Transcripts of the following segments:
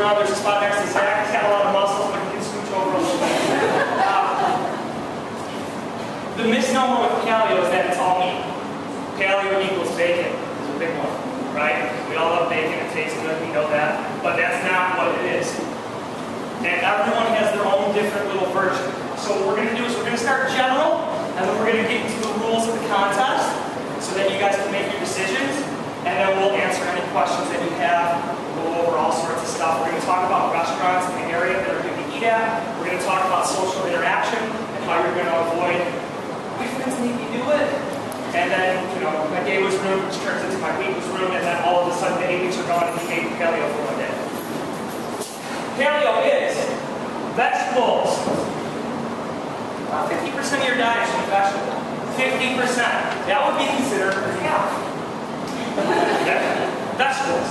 around. There's a spot next to Zach. He's got a lot of muscles, but he can scooch over a little bit. The misnomer with paleo is that it's all meat. Paleo equals bacon is a big one, right? We all love bacon. It tastes good. We know that. But that's not what it is. And everyone has their own different little version. So what we're going to do is we're going to start general, and then we're going to get into the rules of the contest so that you guys can make your decisions, and then we'll answer any questions that you have. We'll go over all sorts of stuff. We're going to talk about restaurants in the area that are going to eat at. We're going to talk about social interaction and how you're going to avoid my friends make me do it. And then, my day was ruined, which turns into my week was ruined, and then all of a sudden the 8 weeks are gone and you ate paleo for one day. Paleo is vegetables. 50% of your diet should be vegetable. 50%. That would be considered half. Okay? Vegetables.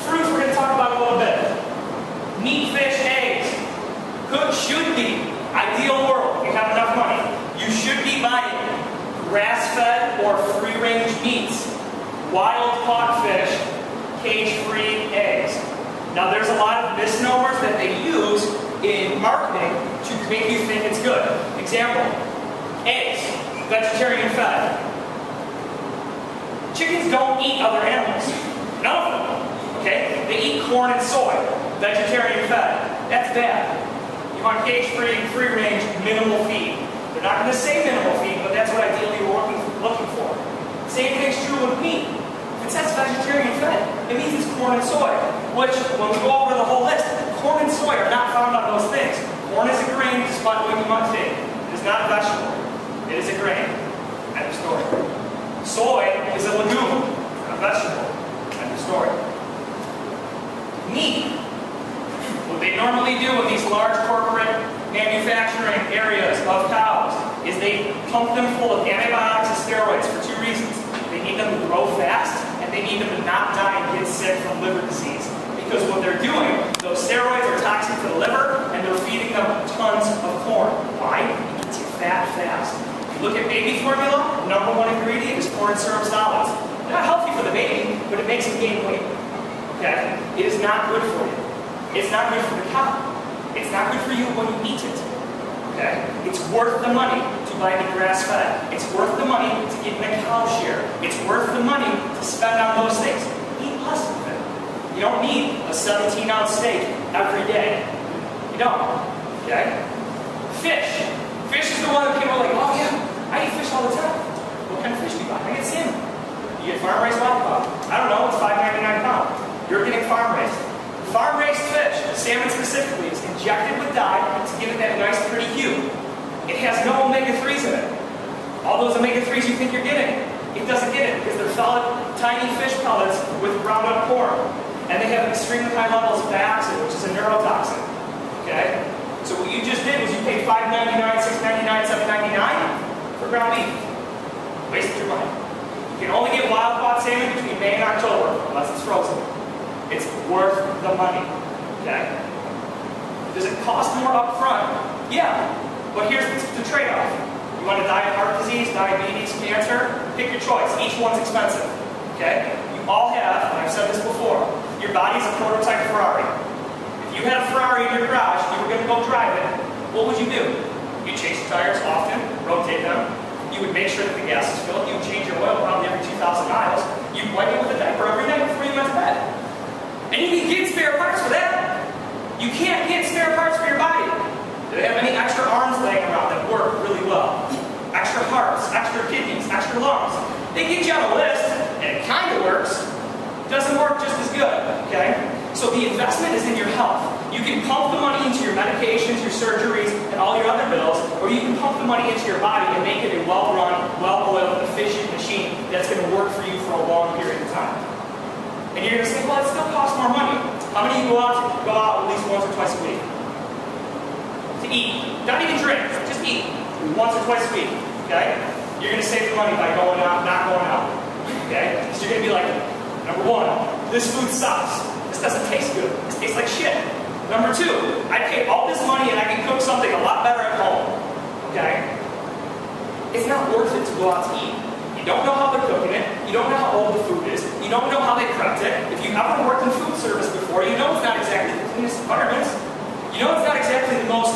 Fruits we're going to talk about a little bit. Meat, fish, eggs. Should be. Ideal world, if you have enough money. You should be buying grass-fed or free-range meats, wild-caught fish, cage-free eggs. Now there's a lot of misnomers that they use in marketing to make you think it's good. Example, eggs, vegetarian fed. Chickens don't eat other animals. None of them. Okay? They eat corn and soy, vegetarian fed. That's bad. You want cage-free, free-range, minimal feed. They're not going to say minimal feed, but that's what ideally you're looking for. Same thing's true with meat. If it says vegetarian fed, it means it's corn and soy, which, when we go over the whole list, corn and soy are not found on those things. Corn is a grain, despite what you might think. It is not a vegetable. It is a grain. End of story. Soy is a legume, a vegetable. End of story. Meat. What they normally do with these large corporate manufacturing areas of cows is they pump them full of antibiotics and steroids for two reasons. They need them to grow fast, and they need them to not die and get sick from liver disease. Because what they're doing, those steroids are toxic to the liver, and they're feeding them tons of corn. Why? It gets you fat fast. If you look at baby formula, the #1 ingredient is corn syrup solids. They're not healthy for the baby, but it makes them gain weight. Okay? It is not good for you. It's not good for the cow. It's not good for you when you eat it. Okay? It's worth the money to buy the grass-fed. It's worth the money to get in a cow share. It's worth the money to spend on those things. Eat less of it. You don't need a 17-ounce steak every day. You don't. Okay? Fish. Fish is the one that people are like, oh yeah, I eat fish all the time. What kind of fish do you buy? I get salmon. You get farm-raised wild caught. I don't know, it's $5.99 a pound. You're getting farm-raised. Farm-raised fish, salmon specifically, is injected with dye to give it that nice, pretty hue. It has no omega-3s in it. All those omega-3s you think you're getting, it doesn't get it because they're solid, tiny fish pellets with ground up corn. And they have extremely high levels of dioxin, which is a neurotoxin. Okay? So what you just did was you paid $5.99, $6.99, $7.99 for ground beef. Wasted your money. You can only get wild-caught salmon between May and October, unless it's frozen. It's worth the money, okay? Does it cost more up front? Yeah, but here's the trade-off. You want to die of heart disease, diabetes, cancer? Pick your choice. Each one's expensive, okay? You all have, and I've said this before, your body's a prototype Ferrari. If you had a Ferrari in your garage, you were going to go drive it, what would you do? You'd change the tires often, rotate them. You would make sure that the gas is filled. You would change your oil probably every 2,000 miles. You'd wipe it with a diaper every night before you went to bed. And you can get spare parts for that. You can't get spare parts for your body. Do they have any extra arms laying around that work really well? Extra hearts, extra kidneys, extra lungs. They get you on a list, and it kind of works. It doesn't work just as good, okay? So the investment is in your health. You can pump the money into your medications, your surgeries, and all your other bills, or you can pump the money into your body and make it a well-run, well-oiled, efficient machine that's going to work for you for a long period of time. And you're going to say, well, it still costs more money. How many of you go out at least once or twice a week? To eat. Not even drink, just eat. Once or twice a week, okay? You're going to save the money by going out, not going out. Okay? Because you're going to be like, #1, this food sucks. This doesn't taste good. This tastes like shit. #2, I paid all this money and I can cook something a lot better at home. Okay? It's not worth it to go out to eat. You don't know how they're cooking it. You don't know how old the food is. You don't know how they prepped it, if you've ever worked in food service before, you know it's not exactly the cleanest environments. You know it's not exactly the most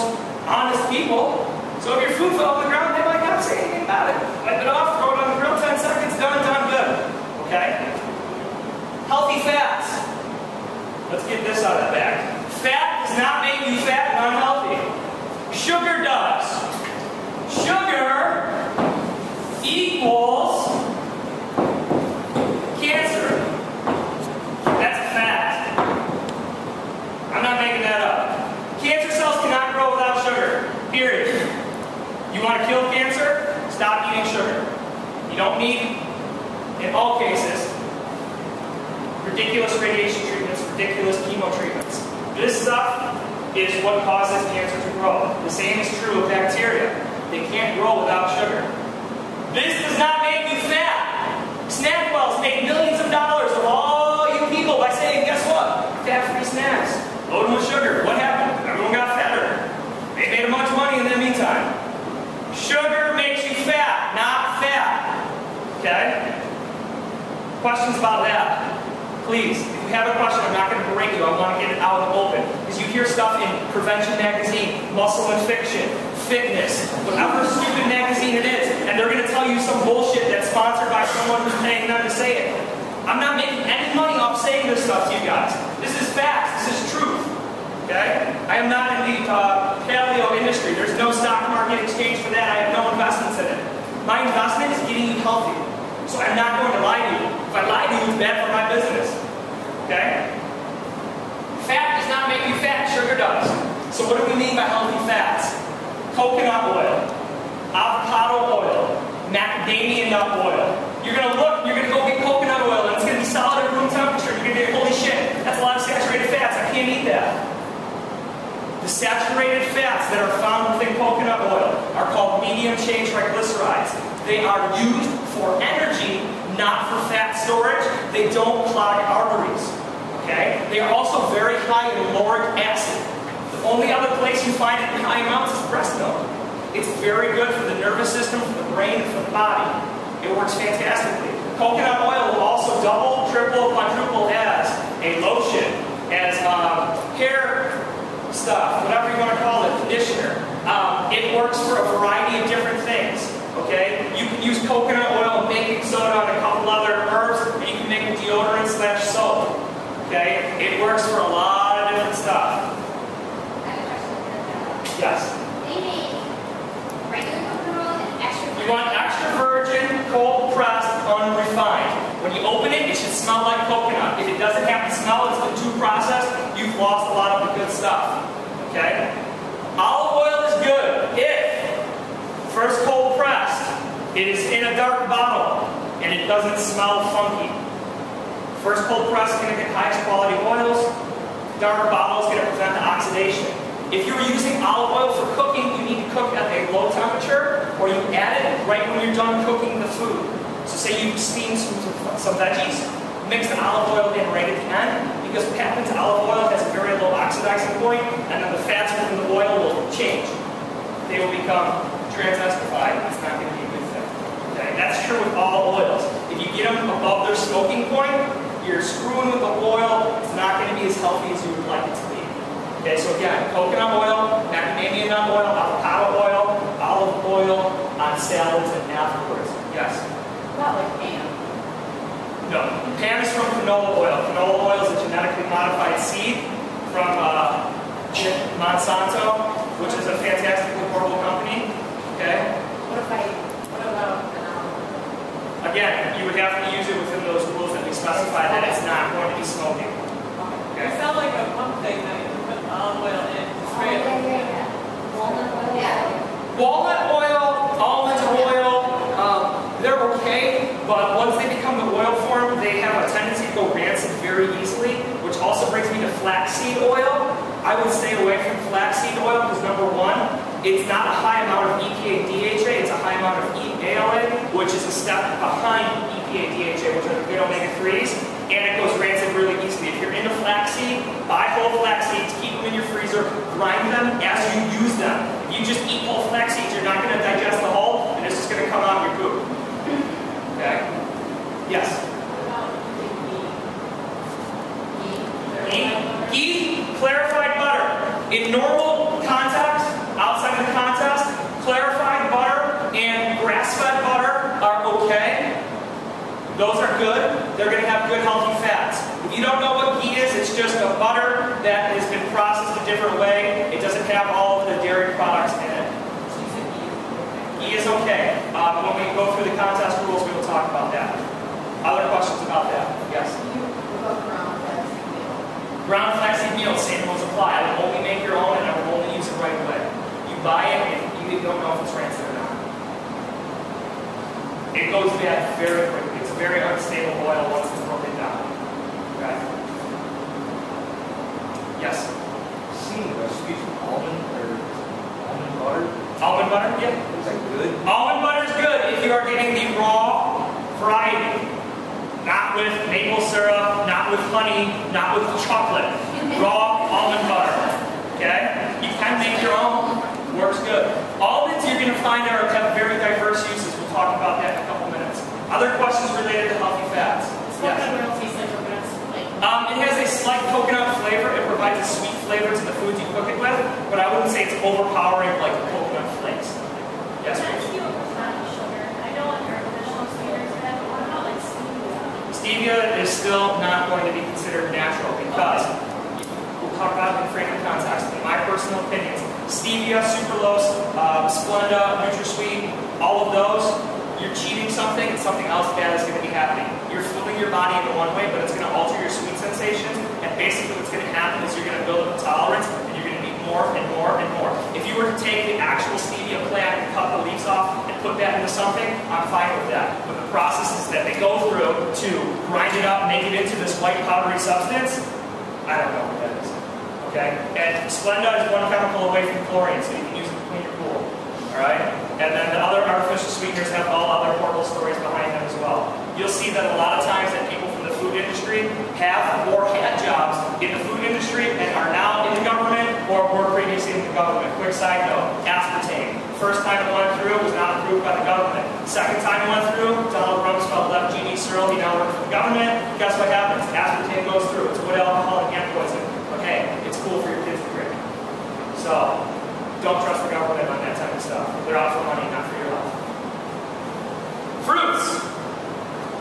honest people. So if your food fell on the ground, they might not say anything about it. Wipe it off, throw it on the grill, 10 seconds, done, good. Okay? Healthy fats. Let's get this out of the bag. Fat does not make you fat and unhealthy. Sugar does. Sugar equals cancer. That's a fact. I'm not making that up. Cancer cells cannot grow without sugar. Period. You want to kill cancer? Stop eating sugar. You don't need, in all cases, ridiculous radiation treatments, ridiculous chemo treatments. This stuff is what causes cancer to grow. The same is true of bacteria. They can't grow without sugar. This does not make you fat. SnackWell's made millions of dollars of all you people by saying, guess what? Fat-free snacks. Load them with sugar. What happened? Everyone got fatter. They made a bunch of money in the meantime. Sugar makes you fat, not fat. Okay? Questions about that? Please, if you have a question, I'm not going to berate you. I want to get it out in the open. Because you hear stuff in Prevention Magazine, Muscle and Fiction, Fitness, whatever stupid magazine it is, and they're going to tell you some bullshit that's sponsored by someone who's paying them to say it. I'm not making any money off saying this stuff to you guys. This is facts. This is truth. Okay? I am not in the paleo industry. There's no stock market exchange for that. I have no investments in it. My investment is getting you healthy. So I'm not going to lie to you. If I lie to you, it's bad for my business. Okay? Fat does not make you fat, sugar does. So what do we mean by healthy fats? Coconut oil, avocado oil, macadamia nut oil. You're going to go get coconut oil and it's going to be solid at room temperature. You're going to be like, holy shit, that's a lot of saturated fats. I can't eat that. The saturated fats that are found within coconut oil are called medium-chain triglycerides. They are used for energy, not for fat storage. They don't clog arteries. Okay? They are also very high in lauric acid. The only other place you find it in high amounts is breast milk. It's very good for the nervous system, for the brain, and for the body. It works fantastically. Coconut oil will also double, triple, quadruple as a lotion, as hair stuff, whatever you want to call it, conditioner. It works for a variety of different things. Okay? You can use coconut oil and baking soda and a couple other herbs, and you can make a deodorant / soap. Okay? It works for a lot of different stuff. Yes? You want extra virgin, cold pressed, unrefined. When you open it, it should smell like coconut. If it doesn't have the smell, it's been too processed, you've lost a lot of the good stuff. Okay? Olive oil is good if first cold pressed, it is in a dark bottle, and it doesn't smell funky. First cold press is going to get highest quality oils. Dark bottle is going to prevent the oxidation. If you're using olive oil for cooking, you need to cook at a low temperature, or you add it right when you're done cooking the food. So say you steam some veggies, mix the olive oil in right at the end, because what happens, olive oil has a very low oxidizing point, and then the fats within the oil will change. They will become transestified. It's not going to be a good thing. Okay? That's true with all oils. If you get them above their smoking point, you're screwing with the oil. It's not going to be as healthy as you would like it to be. Okay, so again, coconut oil, macadamia nut oil, avocado oil, olive oil on salads and afterwards. Yes? Not like ham. No. Ham is from canola oil. Canola oil is a genetically modified seed from Monsanto, which is a fantastically horrible company. Okay? What about canola? Again, you would have to use it within those rules that we specify that it's not going to be smoking. Okay? It sounds like a pump thing that you put olive oil in. Spray it. Walnut oil? Yeah. Walnut oil, almond oil, they're okay, but once they become the oil form, they have a tendency to go rancid very easily, which also brings me to flaxseed oil. I would stay away from flaxseed oil because number one, it's not a high amount of EPA DHA, it's a high amount of ALA, which is a step behind EPA DHA, which are the good omega-3s, and it goes rancid really easily. If you're into flaxseed, buy whole flax seeds, keep them in your freezer, grind them as you use them. If you just eat whole flax seeds, you're not going to digest the whole, and it's just going to come out of your poop. Okay? Yes? Those are good. They're going to have good healthy fats. If you don't know what ghee is, it's just a butter that has been processed a different way. It doesn't have all of the dairy products in it. Ghee is okay. When we go through the contest rules, we will talk about that. Other questions about that? Yes? Ground flaxseed meal, same rules apply. I will only make your own and I will only use it right away. You buy it and you don't know if it's rancid or not. It goes bad very quickly. It's a very unstable oil once it's broken down. Okay? Yes? Seen recipes of almond butter. Almond butter? Yeah. Is that good? Almond butter is good if you are getting the raw variety. Not with maple syrup, not with honey, not with chocolate. Raw almond butter. Okay? You can make your own. Works good. Almonds you're going to find have very diverse uses. We'll talk about that in a couple minutes. Other questions related to healthy fats? Yes. It has a slight coconut flavor. It provides a sweet flavor to the foods you cook it with, but I wouldn't say it's overpowering like coconut flakes. Yes? Stevia is still not going to be considered natural because, we'll talk about it in frame of context, in my personal opinions, stevia, sucralose, Splenda, NutraSweet, all of those, you're cheating something and something else bad is going to be happening. You're fueling your body in one way, but it's going to alter your sweet sensations, and basically what's going to happen is you're going to build up a tolerance and you're going to need more and more and more. If you were to take the actual stevia plant and cut the leaves off and put that into something, I'm fine with that. But the processes that they go through to grind it up, make it into this white powdery substance, I don't know what that is. Okay? And Splenda is one chemical away from chlorine, so you can use it to clean your pool. Alright? And then the other artificial sweeteners have all other horrible stories behind them as well. You'll see that a lot of times that people from the food industry have or had jobs in the food industry and are now in the government or were previously in the government. Quick side note, aspartame. First time it went through, it was not approved by the government. Second time it went through, Donald Rumsfeld left G.D. Searle, he now works for the government. Guess what happens? Aspartame goes through. It's wood alcohol and hand poison. But hey, it's cool for your kids to drink. So, don't trust the government on that type of stuff. They're out for money, not for your health. Fruits.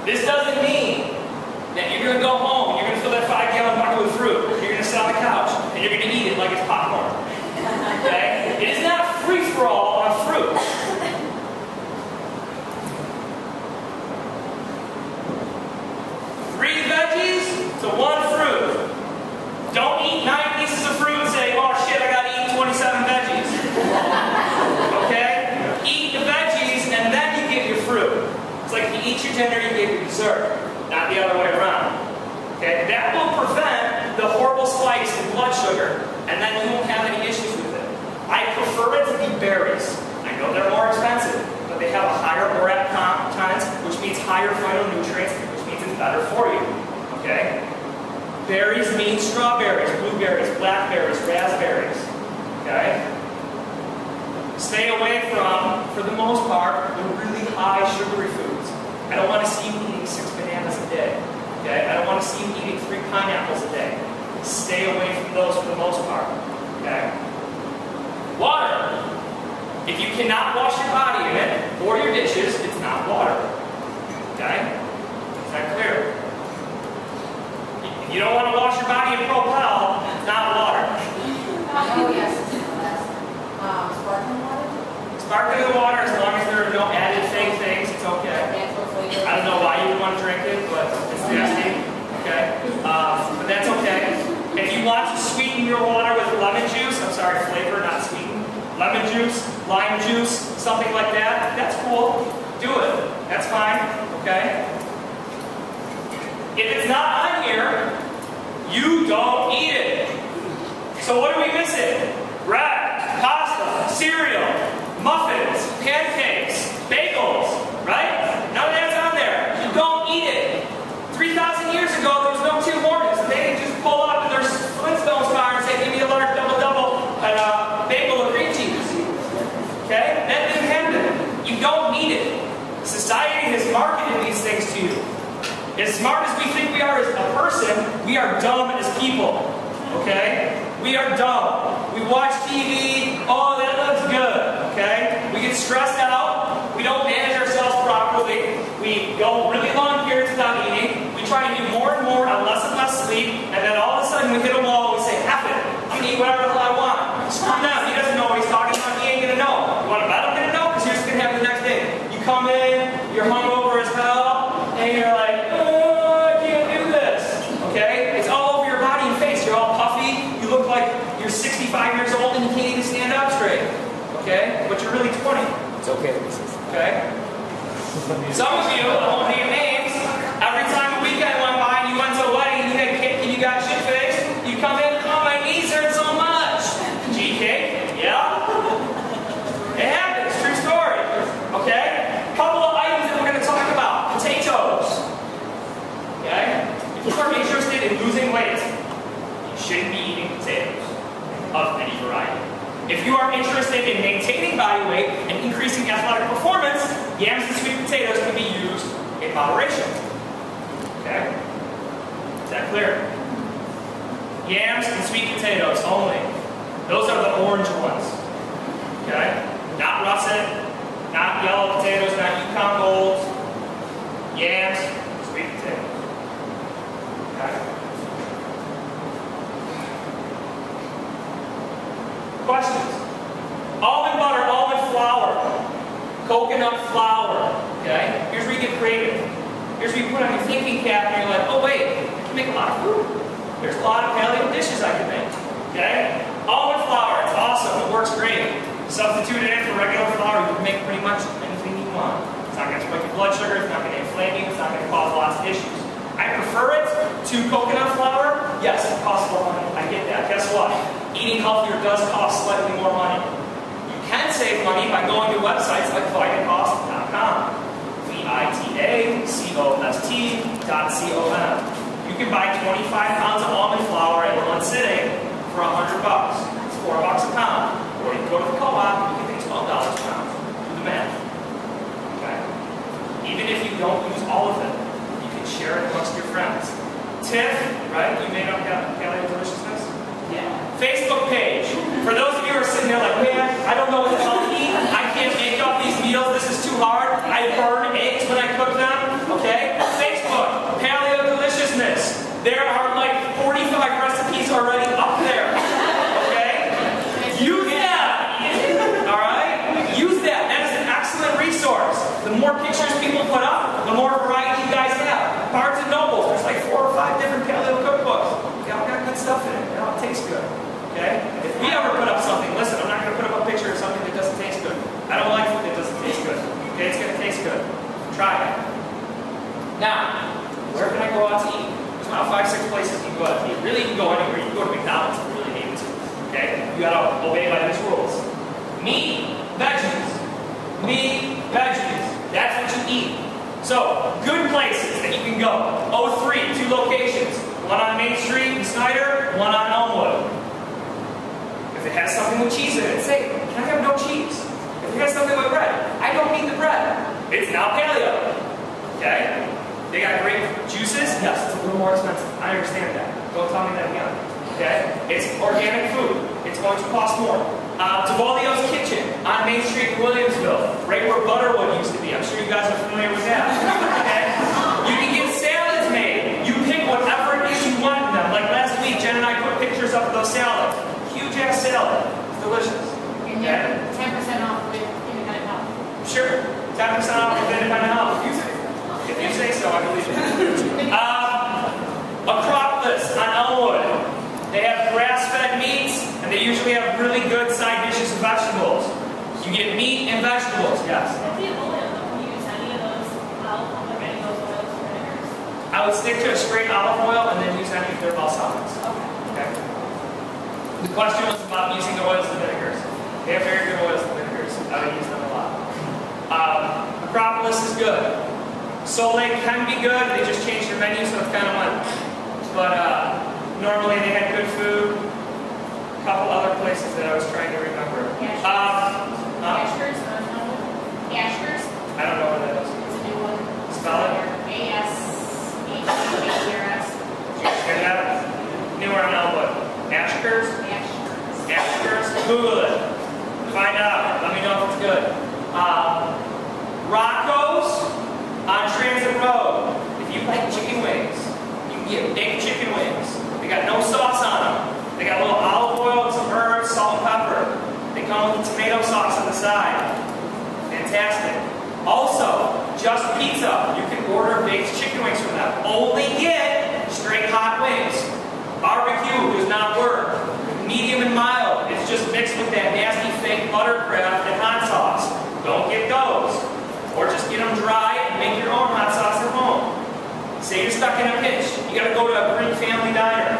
This doesn't mean that you're going to go home and you're going to fill that 5-gallon bucket with fruit. You're going to sit on the couch and you're going to eat it like it's popcorn. Okay? It is not free-for-all on fruit. 3 veggies to 1 fruit. Don't eat 9 pieces of fruit and say, oh shit, I gotta eat 27 veggies. Okay? Eat the veggies and then you get your fruit. It's like you eat your dinner, you get your dessert. Not the other way around. Okay? That will prevent the horrible spikes in blood sugar, and then you won't have any issues with it. I prefer it to be berries. I know they're more expensive, but they have a higher ORAC content, which means higher phytonutrients, which means it's better for you. Okay? Berries mean strawberries, blueberries, blackberries, raspberries. Okay? Stay away from, for the most part, the really high sugary foods. I don't want to see you eating 6 bananas a day. Okay? I don't want to see you eating 3 pineapples a day. Stay away from those for the most part. Okay? Water. If you cannot wash your body in it, or your dishes, it's not water. Okay? Is that clear? If you don't want to wash your body in Propel, it's not water. Oh, yes. Sparkling water? Sparkling water, as long as there are no added fake things, it's okay. I don't know why you would want to drink it, but it's nasty. Okay? But that's okay. If you want to sweeten your water with lemon juice, I'm sorry, flavor, not sweeten. Lemon juice, lime juice, something like that, that's cool. Do it. That's fine. Okay? If it's not on here, you don't eat it. So what are we missing? Bread, pasta, cereal, muffins, pancakes, bagels, right? None of that's on there. You don't eat it. 3,000 years ago, there was no Tim Hortons. They didn't just pull up in their Flintstones car and say, give me a large double-double and a bagel with cream cheese. Okay? That didn't happen. You don't need it. Society has marketed these things to you. As smart as we think we are as a person, we are dumb as people. Okay? We are dumb. We watch TV, oh, that looks good. Okay? We get stressed out. We don't manage ourselves properly. We We go really long periods without eating. We try and do more and more on less and less sleep. And then all of a sudden we hit a wall and we say, F it. I'm going to eat whatever the hell I want. Screw them. He doesn't know what he's talking about. He ain't going to know. You want to bet I'm going to know? Because here's what's going to happen the next day. You come in, you're hungover as hell, and you're like, I can't do this. Okay? It's all over your body and face. You're all puffy. You look like you're 65 years old and you can't even stand up straight. Okay? But you're really 20. It's okay. Okay? Some of you, I won't name names, every time a weekend went by and you went to a wedding and you had cake and you got shit-faced, you come in, oh, my knees hurt so much. G-cake? Yeah? It happens. True story. Okay? Couple of items that we're going to talk about. Potatoes. Okay? If you are interested in losing weight, you shouldn't be eating potatoes of any variety. If you are interested in maintaining body weight and increasing athletic performance, yams and sweet potatoes can be used in moderation. Okay? Is that clear? Yams and sweet potatoes only. Those are the orange ones. Okay? Not russet, not yellow potatoes, not Yukon Golds. Yams, sweet potatoes. Okay? Questions? Almond butter, almond flour, coconut flour. Okay? Here's where you get creative. Here's where you put on your thinking cap and you're like, oh wait, I can make a lot of food. There's a lot of paleo dishes I can make. Okay? Almond flour, it's awesome. It works great. Substitute it in for regular flour. You can make pretty much anything you want. It's not going to spike your blood sugar. It's not going to inflame you. It's not going to cause lots of issues. I prefer it to coconut flour. Yes, it costs more money. I get that. Guess what? Eating healthier does cost slightly more money. You can save money by going to websites like vitacost.com. VITACOST.com. You can buy 25 pounds of almond flour in one sitting for $100. It's $4 a pound. Or you can go to the co-op, you can pay $12 a pound. Do the math. Okay? Even if you don't use all of it, you can share it amongst your friends. Tiff, right? You made up Paleo Deliciousness? Yeah. Facebook page. For those of you who are sitting there like, man, I don't know what the hell to eat. I can't make up these meals. This is too hard. I burn eggs when I cook them. Okay? Facebook, Paleo Deliciousness. There are like 45 recipes already up there. Okay? Use that. Alright? Use that. That is an excellent resource. The more pictures people put up, the more variety you guys have. Barnes and Noble, there's like 4 or 5 different paleo cookbooks. They all got good stuff in it. They all taste good. Okay? If we ever put up something, listen, I'm not going to put up a picture of something that doesn't taste good. I don't like food that doesn't taste good. Okay? It's going to taste good. Try it. Now, where can I go out to eat? There's about 5, 6 places you can go out to eat. Really, you can go anywhere. You can go to McDonald's if you really need to. Okay? You got to obey by these rules. Meat, veggies. Meat, veggies. That's what you eat. So, good places that you can go. O3, 2 locations. One on Main Street in Snyder, one on Elmwood. If it has something with cheese in it, say, can I have no cheese? If it has something with bread, I don't need the bread. It's now paleo. Okay? They got great juices. Yes, it's a little more expensive. I understand that. Don't tell me that again. Okay? It's organic food. It's going to cost more. Tavalio's Kitchen on Main Street in Williamsville, right where Butterwood used to be. I'm sure you guys are familiar with that. Okay? You can get salads made. You pick whatever it is you want in them. Like last week, Jen and I put pictures up of those salads. Huge ass salad. It's delicious. And you're 10% off with independent health. Sure. 10% off with independent health. If you say so, I believe it. Acropolis on Elmwood. They have grass-fed meats, and they usually have really good side dishes of vegetables. You get meat and vegetables, yes. With the oil, don't you use any of those olive oil, any of those oils or vinegars? I would stick to a straight olive oil and then use any of their balsamics. Okay. The question was about using the oils and vinegars. They have very good oils and vinegars. I would use them a lot. Acropolis is good. Soul Lake can be good. They just changed their menu, so it's kind of one. But normally they had good food. A couple other places that I was trying to remember. Ashker's? Ashker's? I don't know what that is. It's a new one. Spell it. A-S-H-E-R-S. Hear that? Newer on Elmwood. Ashker's? Ashker's. Ashker's? Google it. Find out. Let me know if it's good. Rocco's on can get baked chicken wings. They got no sauce on them. They got a little olive oil and some herbs, salt and pepper. They come with tomato sauce on the side. Fantastic. Also, Just Pizza. You can order baked chicken wings from them. Only get straight hot wings. Barbecue does not work. Medium and mild. It's just mixed with that nasty fake buttercraft and hot sauce. Don't get those. Or just get them dry and make your own hot sauce at home. Say you're stuck in a pinch. You gotta go to a Greek family diner.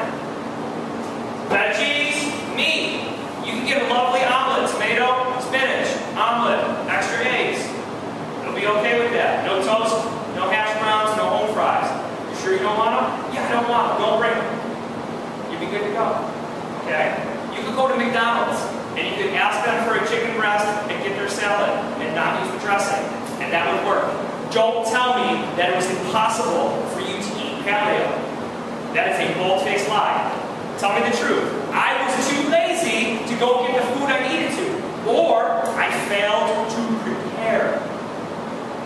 Veggies, meat. You can get a lovely omelet, tomato, spinach, omelet, extra eggs. You'll be okay with that. No toast, no hash browns, no home fries. You sure you don't want them? Yeah, I don't want them. Don't bring them. You'll be good to go. Okay? You could go to McDonald's and you could ask them for a chicken breast and get their salad and not use the dressing. And that would work. Don't tell me that it was impossible for you to eat paleo. That is a bold-faced lie. Tell me the truth. I was too lazy to go get the food I needed to. Or I failed to prepare.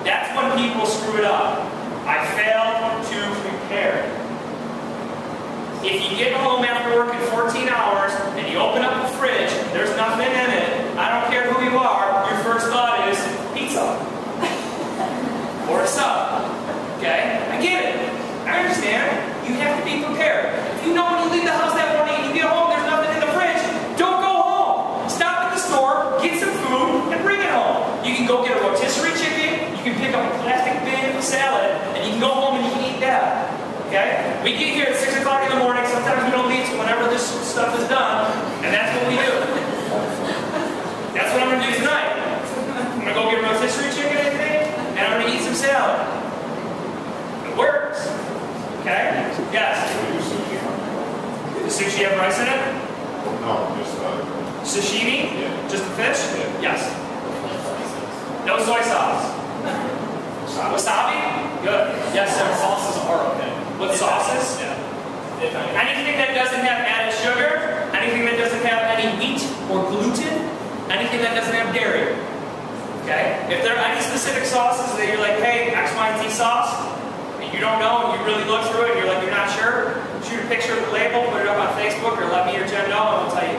That's when people screw it up. I failed to prepare. If you get home after working 14 hours and you open up the fridge, there's nothing in it, I don't care who you are, your first thought is pizza. Or a sub. Okay? I get it. I understand. You have to be prepared. If you know when you leave the house that morning and you get home, there's nothing in the fridge, don't go home. Stop at the store, get some food, and bring it home. You can go get a rotisserie chicken, you can pick up a plastic bin of salad, and you can go home and you can eat that. Okay? We get here at 6 o'clock in the morning, sometimes we don't leave till whenever this stuff is done, and that's what we do. That's what I'm going to do tonight. I'm going to go get a rotisserie chicken, I think, and I'm going to eat some salad. It works. Okay? Yes? Does sushi have rice in it? No, just Sashimi? Yeah. Just the fish? Yeah. Yes. No soy sauce. Wasabi? Good. Yes, sir. Sauces are okay. What sauces? Yeah. Anything that doesn't have added sugar, anything that doesn't have any wheat or gluten, anything that doesn't have dairy. Okay? If there are any specific sauces that you're like, hey, X, Y, and Z sauce, and you don't know, and you really look through it, and you're like, you're not sure, shoot a picture of the label, put it up on Facebook, or let me or Jen know, and we'll tell you.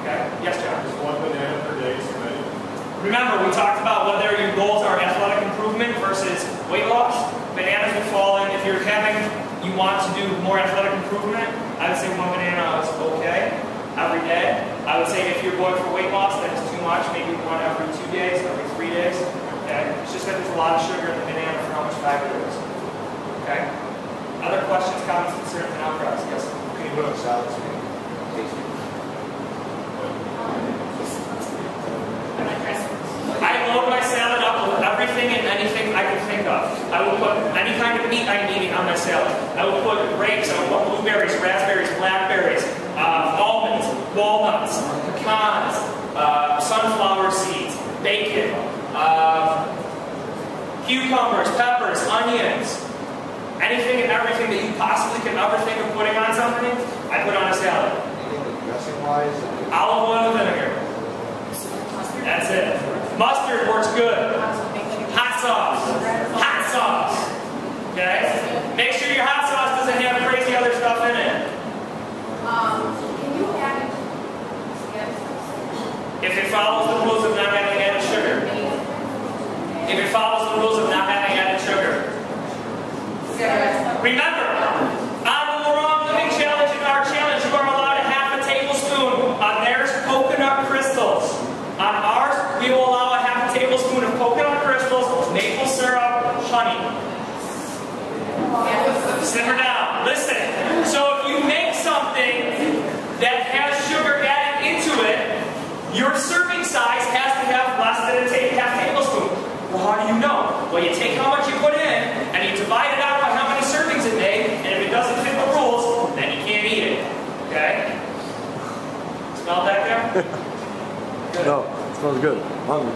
Okay? Yes, John? just one banana per day is good. Remember, we talked about whether your goals are athletic improvement versus weight loss. Bananas will fall in. If you're having, you want to do more athletic improvement, I would say one banana is okay every day. I would say if you're going for weight loss, then it's too much. Maybe one every 2 days, every 3 days. Okay? It's just that there's a lot of sugar in the banana for how much fiber there is. Okay? Other questions, comments, concerns, and outcries? Yes? Can you put on salads? Tasty. I load my salad up with everything and anything I can think of. I will put any kind of meat I'm eating on my salad. I will put grapes, I will put blueberries, raspberries, blackberries, almonds, walnuts, pecans, sunflower seeds, bacon, cucumbers, peppers, onions, anything and everything that you possibly can ever think of putting on something, I put on a salad. Anything dressing-wise? Olive oil and vinegar. That's it. Mustard works good. Hot sauce. Hot sauce. Okay? Make sure your hot sauce doesn't have crazy other stuff in it. Can you add If it follows the rules of not having added sugar. If it follows the rules of not having added sugar. Remember, on the Wrong Living Challenge and our challenge, you are allowed a half a tablespoon. On theirs, coconut crystals. On ours, we will allow a half a tablespoon of coconut crystals, maple syrup, honey. Simmer down. Listen. So if you make something that has sugar added into it, your serving size has to have less than a half tablespoon. Well, how do you know? Well, you take how much you put in, and you divide it out by how many servings it made, and if it doesn't fit the rules, then you can't eat it. Okay? Smell that there? Good. No, it smells good. I'm hungry.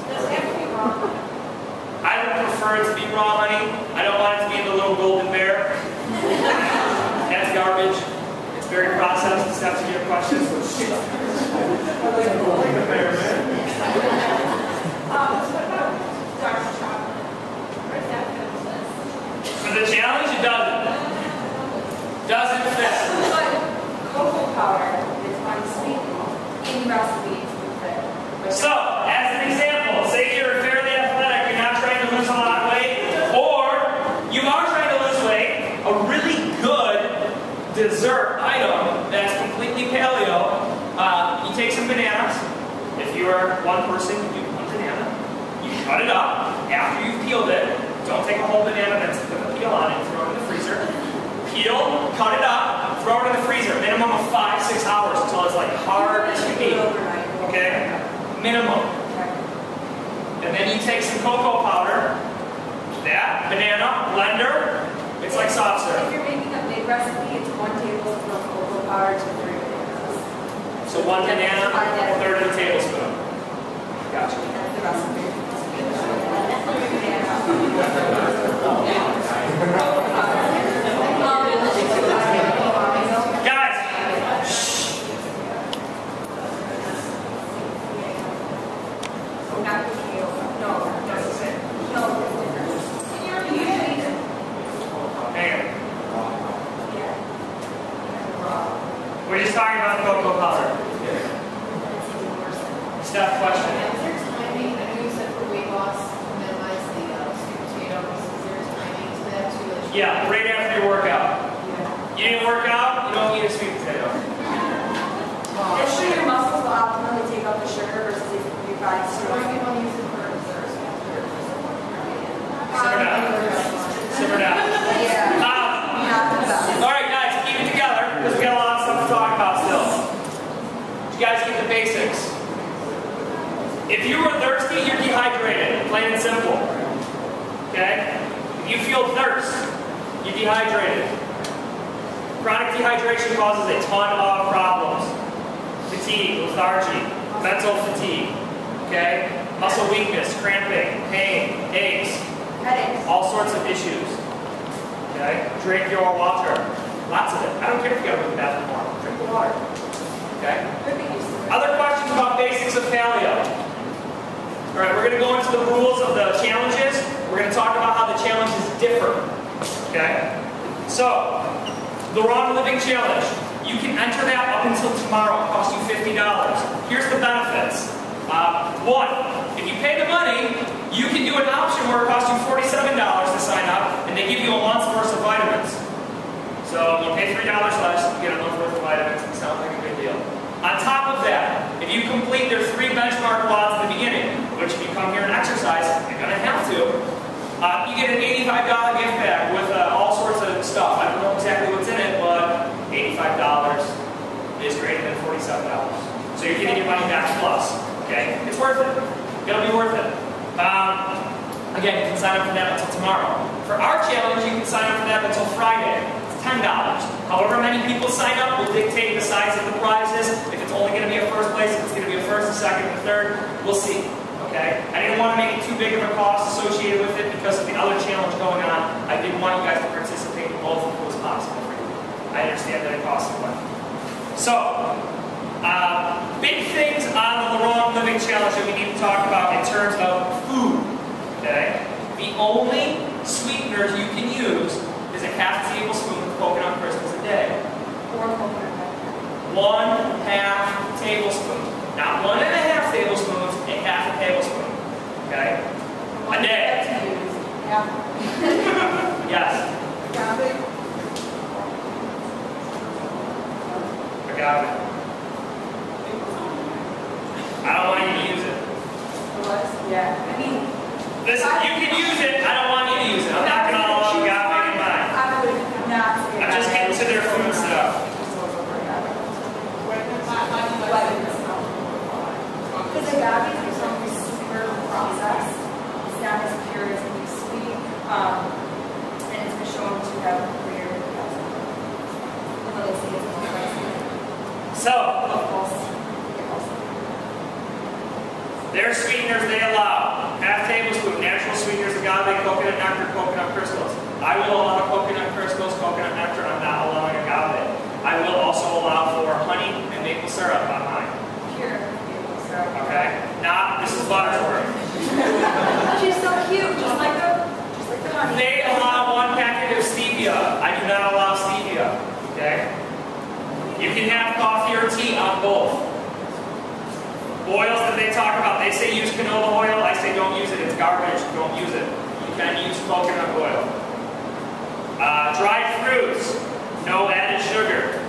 Does it have to be raw? I would prefer it to be raw honey. I don't want it to be the little golden bear. That's garbage. It's very processed. It's not to your questions. Golden bear, man. What about dark chocolate? Where's that fit on this? So, as an example, say you're fairly athletic, you're not trying to lose a lot of weight, or you are trying to lose weight, a really good dessert item that's completely paleo, you take some bananas. If you are one person, you do one banana. You cut it up. After you've peeled it, don't take a whole banana that's put the peel on it and throw it in the freezer. Peel, cut it up, throw it in the freezer. Minimum of 5-6 hours until it's like hard as can be. Okay? Minimum. And then you take some cocoa powder, that, banana, blender. It's like soft If serve. you're making a big recipe, it's 1 tablespoon of cocoa powder to 3 bananas. So 1 banana, 1/3 of a tablespoon. Gotcha. That's the recipe. Guys, Not the kale. No, that's the same. no, it's different. Can you repeat it? Hang on. Yeah. We're just talking about cocoa powder. Steph, question. Is there timing? I know you said for weight loss, minimize the sweet potatoes. Is there timing to that too? Yeah, right after your workout. You didn't work out, you don't eat a sweet potato. Actually, your muscles will optimally take up the sugar versus if you buy So syrup. why do you want to use it for dessert? Simmer down. Simmer down. Yeah. Not the best. Alright guys, keep it together, because we got a lot of stuff to talk about still. You guys get the basics. If you were thirsty, you're dehydrated, plain and simple. Okay? If you feel thirst, you're dehydrated. Chronic dehydration causes a ton of problems. Fatigue, lethargy, mental fatigue, okay? Muscle weakness, cramping, pain, aches, Headaches. all sorts of issues. Okay? Drink your water. Lots of it. I don't care if you gotta go to the bathroom tomorrow. Drink the water. Okay? We're getting used to it. Other questions about basics of paleo? Alright, we're going to go into the rules of the challenges. We're going to talk about how the challenges differ. Okay? So, the Wrong Living Challenge. You can enter that up until tomorrow. It costs you $50. Here's the benefits. One, if you pay the money, you can do an option where it costs you $47 to sign up, and they give you a month's worth of vitamins. So you pay $3 less, you get a month's worth of vitamins. It sounds like a good deal. On top of that, if you complete their 3 benchmark WODs at the beginning, which if you come here and exercise, you're going to have to, you get an $85 gift bag with all sorts of stuff. I don't know exactly what's in it, but $85 is greater than $47. So you're getting your money back plus. Okay? It's worth it. It'll be worth it. Again, you can sign up for that until tomorrow. For our challenge, you can sign up for that until Friday. It's $10. However many people sign up will dictate the size of the prizes. If it's only going to be a first place, if it's going to be a first, a second, and a third, we'll see. Okay? I didn't want to make it too big of a cost associated with it because of the other challenge going on. I didn't want you guys to participate in both if it was possible for you. I understand that it costs money. So, big things on the Wrong Living Challenge that we need to talk about in terms of food. Okay? The only sweeteners you can use is a half tablespoon of coconut crystals a day. Or coconut milk. 1/2 tablespoon. Not 1.5 tablespoons, a half a tablespoon. Okay? A day. Yeah. Yes. Agave. Agave. I don't want you to use it. Yeah. I mean, Listen, you can use it, I don't want you to use it. I'm not going to allow agave in mine. I would not say I'm just getting to their food stuff. Because agave is something super processed. It's not as pure as it used to be. And it's been shown to have greater let's see, it's more spicy. So, Of course. their sweeteners they allow. Half tablespoon, natural sweeteners, agave, coconut nectar, coconut crystals. I will allow coconut crystals, coconut nectar, I'm not allowing agave. I will also allow for honey and maple syrup on mine. Pure maple syrup. Okay? Now, this is Butterworth. She's so cute, just like the honey. They allow 1 packet of stevia. I do not allow stevia. Okay? You can have coffee or tea on both. Oils that they talk about, they say use canola oil. I say don't use it. It's garbage. Don't use it. You can use coconut oil. Dried fruits, no added sugar.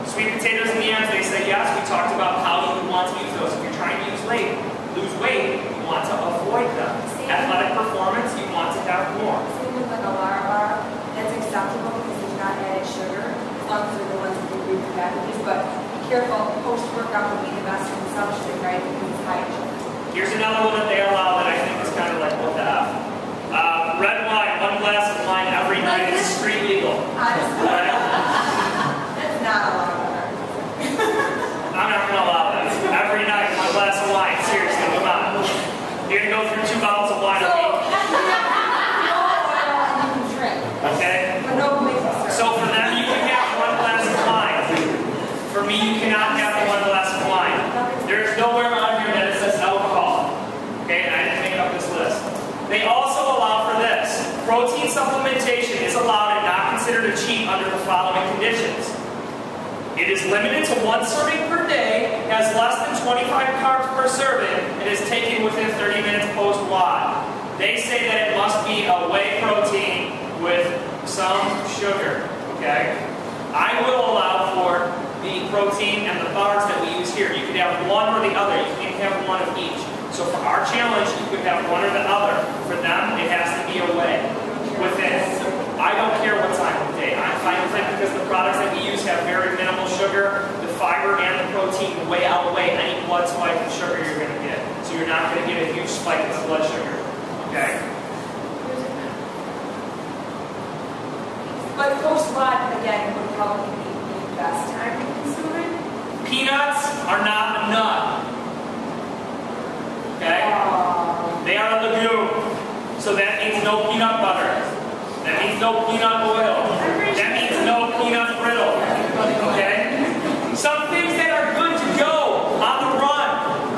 Sweet potatoes and yams, they say yes. We talked about how you would want to use those. If you're trying to lose weight, you want to avoid them. Athletic performance, you want to have more. Same with like a Lara bar, that's acceptable because there's not added sugar, as long as they're the ones that agree with packages. But be careful, post-workout would be the best consumption, right? Because it's high in sugar. Here's another one that they allow that I think is kind of like what the F. Red wine, 1 glass of wine every night is street legal. Honestly, that's not a lot of butter. I'm not going to allow that. Every night, 1 glass of wine. Seriously, come on. You're going to go through 2 bottles of wine a week. No oil and you can drink. Okay? But no maple syrup. So for them, you can have 1 glass of wine. For me, you cannot have 1 glass of wine. There's nowhere on here that it says alcohol. Okay? And I didn't make up this list. They also allow for this. Protein supplementation is allowed and not considered a cheat under the following conditions. It is limited to 1 serving per day, has less than 25 carbs per serving, and is taken within 30 minutes post-WOD. They say that it must be a whey protein with some sugar, okay? I will allow for the protein and the bars that we use here. You can have one or the other. You can't have one of each. So for our challenge, you could have one or the other. For them, it has to be a whey within. I don't care what time of day. I'm fine with it because the products that we use have very minimal sugar. The fiber and the protein way outweigh any blood spike in sugar you're going to get. So you're not going to get a huge spike in the blood sugar. Okay? But post-WOD, again, would probably be the best time to consume it. Peanuts are not a nut. Okay? They are a legume. So that means no peanut butter. That means no peanut oil. That means no peanut brittle. Okay? Some things that are good to go on the run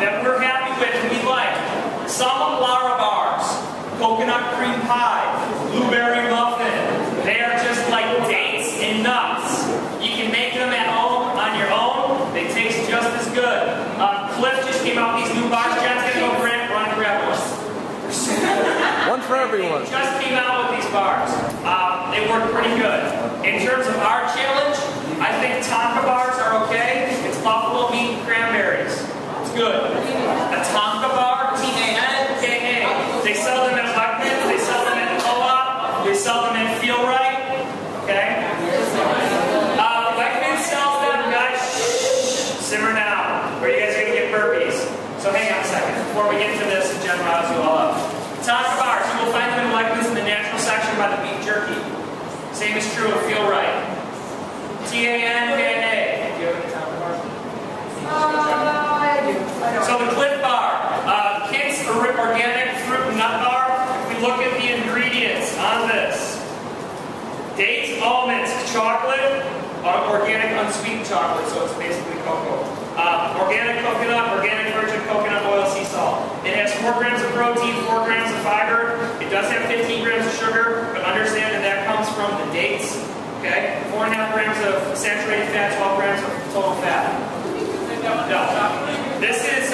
that we're happy with and we like. Some Lara bars, coconut cream pie, blueberry muffin. They are just like dates and nuts. You can make them at home on your own. They taste just as good. Cliff just came out with these new bars. Jen's gonna go run and grab one. One for everyone. Just came out with these bars. They work pretty good. In terms of our challenge, I think Tonka bars are okay. It's buffalo meat and cranberries. It's good. A Tonka bar, T-A-N-K-A. They sell them at Wegmans. They sell them at Co-op. They sell them at Feel Right. Okay? Wegmans sells them, guys. Simmer down. Or you guys are going to get burpees. So hang on a second. Before we get to this, Jen riles you all up. Tonka bars, you will find them in Wegmans in the natural section by the beef jerky. Same is true of Feel Right. T-A-N-K-A. Do you have any Tonka bars? I do. So the Cliff Bar, Kids Organic Fruit and Nut Bar. If we look at the ingredients on this, dates, almonds, chocolate, organic unsweetened chocolate, so it's basically cocoa. Organic coconut, organic virgin coconut oil, sea salt. It has 4 grams of protein, 4 grams of fiber. It does have 15 grams of sugar, but understand that that comes from the dates. Okay? 4.5 grams of saturated fat, 12 grams of total fat. No. This is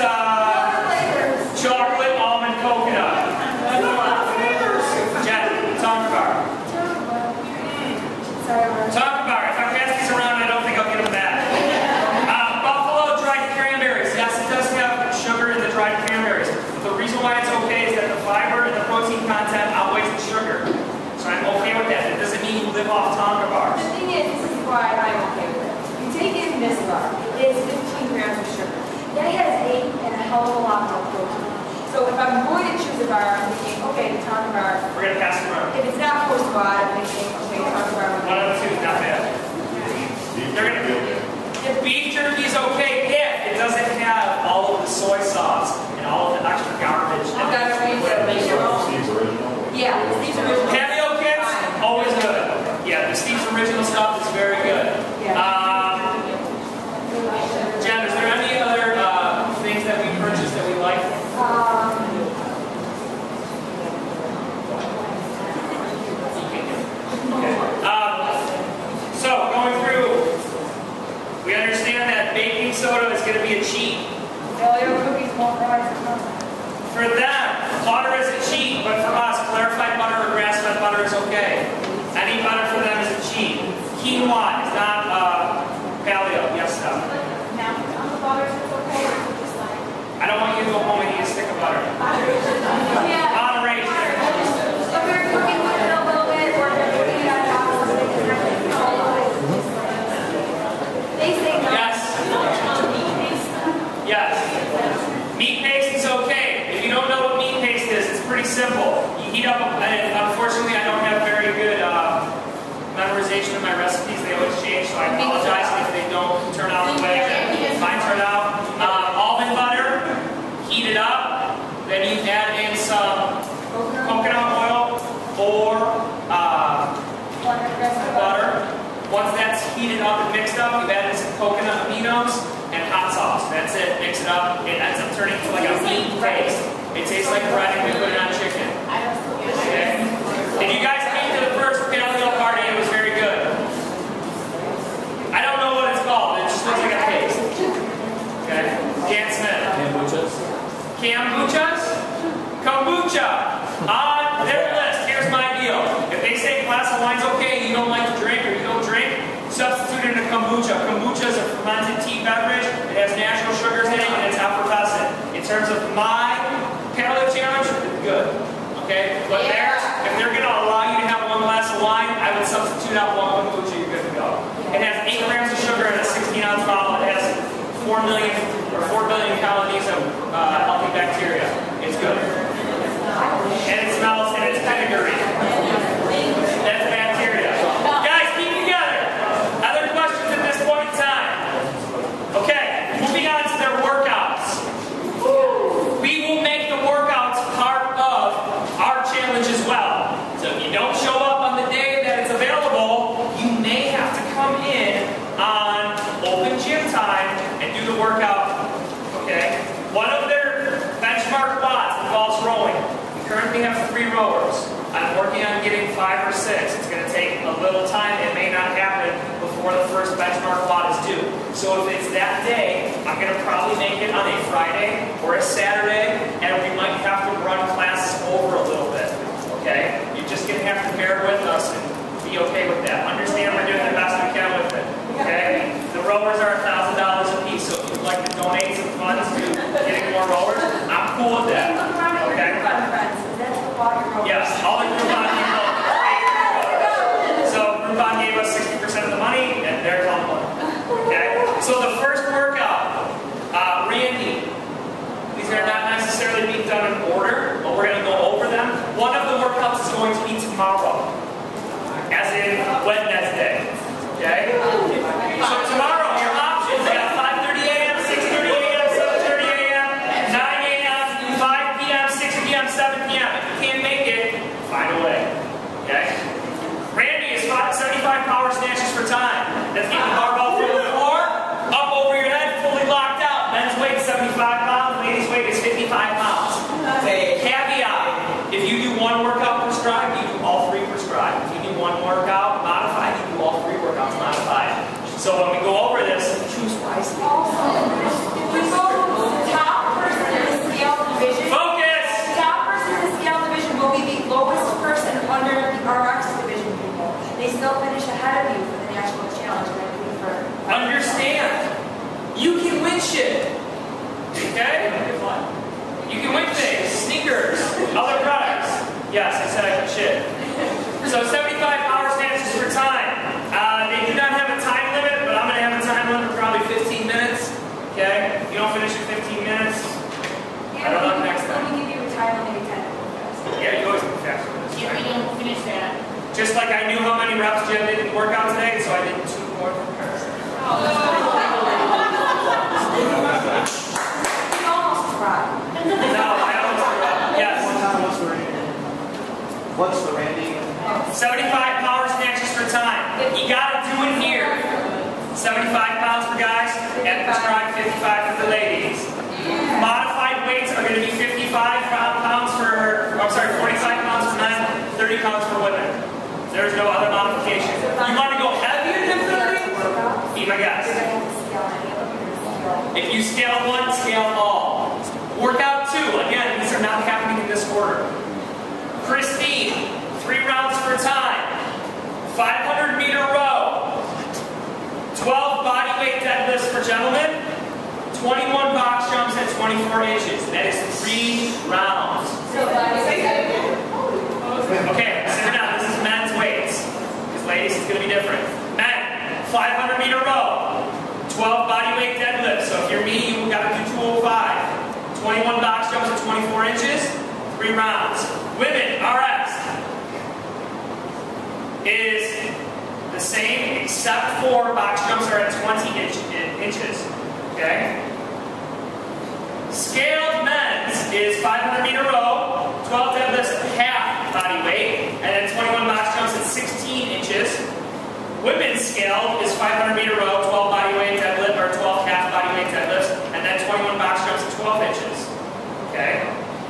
chocolate, almond, coconut. Jen, Tonka bar. Tonka bar. If I pass these around, I don't think I'll get them back. Buffalo dried cranberries. Yes, it does have sugar in the dried cranberries. The reason why it's okay is that the fiber and the protein content outweighs the sugar. So I'm okay with that. It doesn't mean you live off Tonka bars. The thing is, this is why I'm okay with it. You take in this bar, it is 15 grams of sugar. That has 8 and a hell of a lot more protein. So if I'm going to choose a bar, I'm thinking, okay, the Tonka bar. We're going to pass them around. If it's not post-WOD, I'm thinking, okay, Tonka bar. One of the two is not bad. They're gonna, if beef jerky is okay, if it doesn't have all of the soy sauce and all of the extra garbage. Steve's original. Yeah, Steve's original. Paleo kits, always good. Yeah, the Steve's original stuff is very good. Jen, is there any other things that we purchased that we like? For them, butter is a cheat, but for us, clarified butter or grass-fed butter is okay. Any butter for them is a cheat. Quinoa is not paleo. Yes, Steph? Now, on the butters, it's okay, or is it just like... I don't want you to go home and eat a stick of butter. Yeah. Moderation. If they're cooking with it a little bit, or if they're cooking it on top of something, it's not going to be all right. They say no. Yes. Yes. Meat paste is okay. If you don't know what meat paste is, it's pretty simple. You heat up, and unfortunately I don't have very good memorization of my recipes. They always change, so I apologize if they don't turn out the way that mine turn out. Almond butter, heat it up, then you add in some coconut oil or butter. Once that's heated up and mixed up, you add in some coconut aminos and hot sauce. That's it. Mix it up. It ends up turning into like a meat paste. It tastes like bread and we put it on chicken. Okay? If you guys came to the first paleo party, it was very good. I don't know what it's called. It just looks like a paste. Okay? Dan Smith. Kombuchas. Kombuchas? Kombucha. On their list. Here's my deal. If they say a glass of wine's okay, you don't like to drink or you don't drink, substitute it in a kombucha. Kombucha is a fermented tea beverage. It has natural sugars in it and it's effervescent. In terms of my paleo challenge, it's good. Okay? But theirs, if they're going to allow you to have one glass of wine, I would substitute out one kombucha. You're good to go. It has 8 grams of sugar in a 16-ounce bottle. It has 4 million or 4 billion colonies of healthy bacteria. It's good. And it smells and it's vinegary. That's bacteria. Guys, keep together. Other questions at this point in time? Okay, moving on to their workouts. We will make the workouts part of our challenge as well. So if you don't show up on the day that it's available, you may have to come in on open gym time and do the workout. Okay? One of their benchmark watts involves rowing. We currently have 3 rowers. I'm working on getting 5 or 6. It's going to take a little time. It may not happen before the first benchmark watt is due. So if it's that day, I'm going to probably make it on a Friday or a Saturday, and we might have to run classes over a little bit. Okay? You're just going to have to bear with us and be okay with that. Understand we're doing the best we can with it. Okay? The rowers are $1,000 a piece, so if you'd like to donate some funds to getting more rowers, I'm cool with that. Okay? Yes, all the Groupon people. So Groupon gave us 60% of the money, and they're all the money. Okay? So the first workout, Randy. These are not necessarily being done in order, but we're going to go over them. One of the workouts is going to be tomorrow, as in Wednesday. Okay? So tomorrow, your options, you got 5:30 a.m., 6:30 a.m., 7:30 a.m., 9 a.m., 5 p.m., 6 p.m., 7 p.m. If you can't make it, find a way. Okay? Randy is 75 power snatches for time. That's getting the barbell from the floor, up over your head, fully locked out. Men's weight is 75 pounds, ladies' weight is 55 pounds. Caveat, if you do one workout prescribed, you do all 3 prescribed. If you do one workout modified, you do all 3 workouts modified. So when we go over this, choose wisely. Also, if we go to the top person in the scale division, Focus! the top person in the scale division will be the lowest person under the RX division people. They still finish ahead of you for the national challenge. And I believe for Understand, you can win shit. Okay? You can win things. Sneakers, other products. Yes, I said I can shit. So 75 power snatches for time. They do not have a time limit, but I'm going to have a time limit of probably 15 minutes. Okay? If you don't finish in 15 minutes, I don't know next time. Let me give you a time maybe 10 minutes. Yeah, you always move faster than this. If we don't finish that. Just like I knew how many reps Jen did in the workout today, so I did 2 more than her. You almost tried. No, I almost threw up. Yes. What's the Randy? 75 power snatches for time. You gotta do it here. 75 pounds for guys, and prescribed 55 for the ladies. Modified weights are gonna be 45 pounds for, I'm sorry, 45 pounds for men, 30 pounds for women. There's no other modification. You wanna go heavier than 30? Be my guest. If you scale 1, scale all. Workout 2, again, these are not in this order. Christine, 3 rounds for time. 500-meter row. 12 bodyweight deadlifts for gentlemen. 21 box jumps at 24 inches. That is 3 rounds. Okay, so now this is men's weights. Because ladies, it's going to be different. Men, 500-meter row. 12 bodyweight deadlifts. So if you're me, you've got to do 205. 21 box jumps at 24 inches. 3 rounds. Women, RX, is the same except for box jumps are at 20 inches. Okay? Scaled men's is 500-meter row, 12 deadlifts half body weight, and then 21 box jumps at 16 inches. Women's scaled is 500-meter row, 12 body weight deadlift, or 12 half body weight deadlifts, and then 21 box jumps at 12 inches. Okay?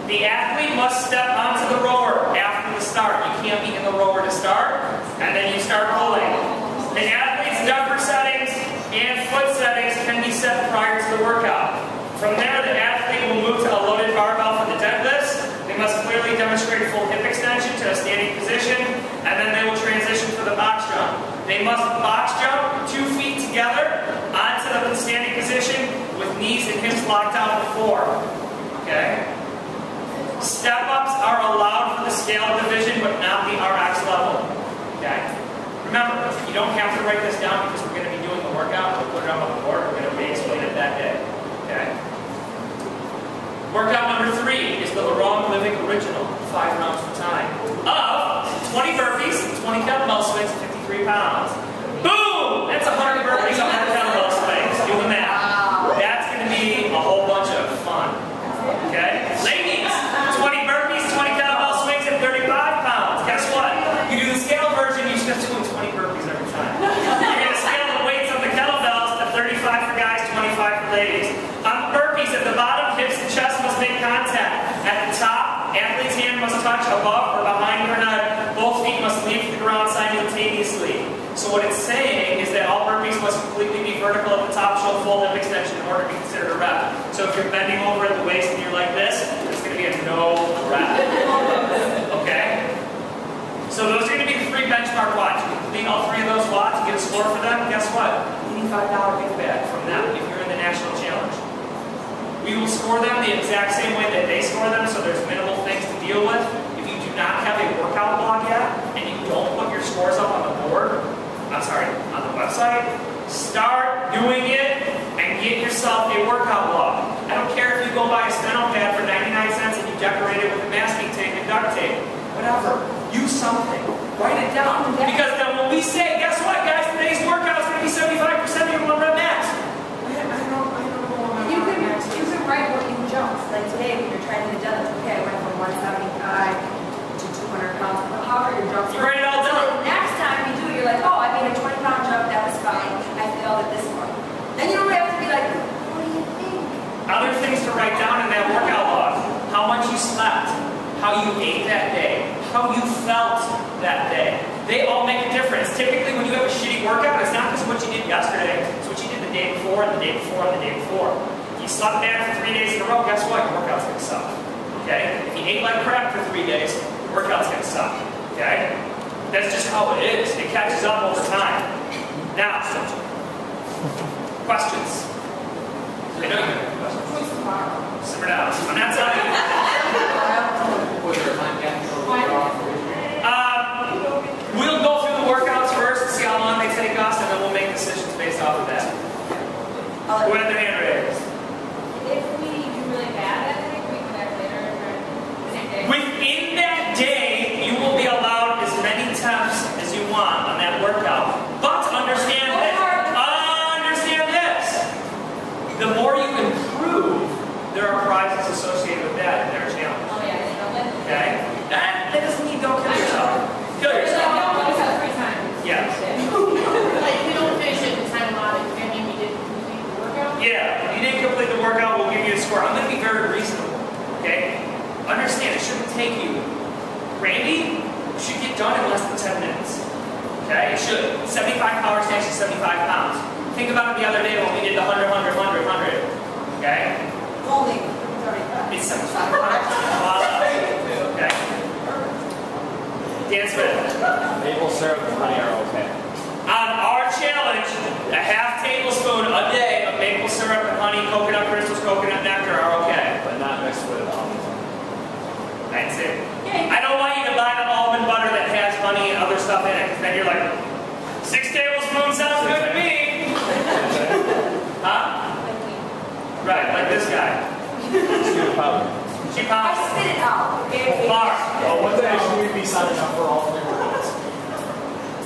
The athlete must step onto the rower after the start. You can't be in the rower to start, and then you start pulling. The athlete's jumper settings and foot settings can be set prior to the workout. From there, the athlete will move to a loaded barbell for the deadlifts. They must clearly demonstrate full hip extension to a standing position, and then they will transition for the box jump. They must box jump 2 feet together onto the standing position with knees and hips locked out before. Okay? Step-ups are allowed for the scale division, but not the RX level. Okay? Remember, you don't have to write this down because we're going to be doing the workout. We'll put it up on the board. We're going to re-explain it that day. Okay? Workout number 3 is the Laurent Living Original, 5 rounds for time, of 20 burpees, 20 kettlebell swings, 53 pounds. Boom! That's 100 burpees, 100 kettlebell swings. Do the math. That's going to be a whole bunch of fun. Okay? Ladies, 20 burpees, 20 kettlebell swings, and 35 pounds. Guess what? You do the scale version, you just have to do 20 burpees every time. You're going to scale the weights of the kettlebells to 35 for guys, 25 for ladies. On the burpees, at the bottom, hips and chest must make contact. At the top, athlete's hand must touch above or behind her head. Both feet must leave the ground simultaneously. So what it's saying is that all burpees must completely be vertical at the top, show full hip extension in order to be considered a rep. So if you're bending over at the waist and you're like this, it's going to be a no rep. Okay? So those are going to be the 3 benchmark watts. You complete all 3 of those watts, you get a score for them, guess what? $85 gift bag from them if you're in the national challenge. We will score them the exact same way that they score them, so there's minimal things to deal with. If you do not have a workout log yet, and you don't put your scores up on the board, on the website, start doing it and get yourself a workout log. I don't care if you go buy a steno pad for 99 cents and you decorate it with masking tape and duct tape. Whatever. Use something. Write it down. Because then when we say, guess what, guys, today's workout is going to be 75% of your 1 rep max. You can write working jumps. Like today, when you're trying to do deadlift, okay, I went from 175 to 200 pounds. But how are your jumps? You write it all down. So the next time you do it, you're like, oh, I made a 20-pound jump. That was fine. I failed at this one. Then you don't have to be like, what do you think? Other things to write down in that workout log. How much you slept. How you ate that day. How you felt that day. They all make a difference. Typically, when you have a shitty workout, it's not just what you did yesterday. It's what you did the day before, and the day before, and the day before. If you slept bad for 3 days in a row, guess what? Your workout's going to suck. Okay? If you ate like crap for 3 days, your workout's going to suck. Okay? That's just how it is. It catches up over time. Now, questions? I know you have questions. Simmer down. I'm not telling you. We'll go through the workouts first and see how long they take us, and then we'll make decisions based off of that. Who had their hand raised? If we do really bad at it, we come back later the same day. Within that day, you will be allowed as many temps as you want on that workout. But understand this. The more you improve, there are prizes associated with that in their challenge. Oh yeah, you know that. Okay? That doesn't mean don't kill yourself. Kill yourself. Yeah. Like, if we don't finish it in time allotted, does that mean we didn't complete the workout? Yeah, if you didn't complete the workout, we'll give you a score. I'm going to be very reasonable. Okay? Understand, it shouldn't take you. Randy should get done in less than 10 minutes. Okay? It should. 75 power snatch is 75 pounds. Think about it the other day when we did the 100, 100, 100, 100. Okay? Only. It's 75 pounds. syrup and honey are okay. On our challenge, a half tablespoon a day of maple syrup and honey, coconut crystals, coconut nectar are okay. But not mixed with almonds. That's it. I don't want you to buy the almond butter that has honey and other stuff in it, because then you're like, 6 tablespoons sounds good to me. Huh? Right, like this guy. Sheep powder. She I pounds spit it out. Mark. What day should we be signing up for all 3 workouts?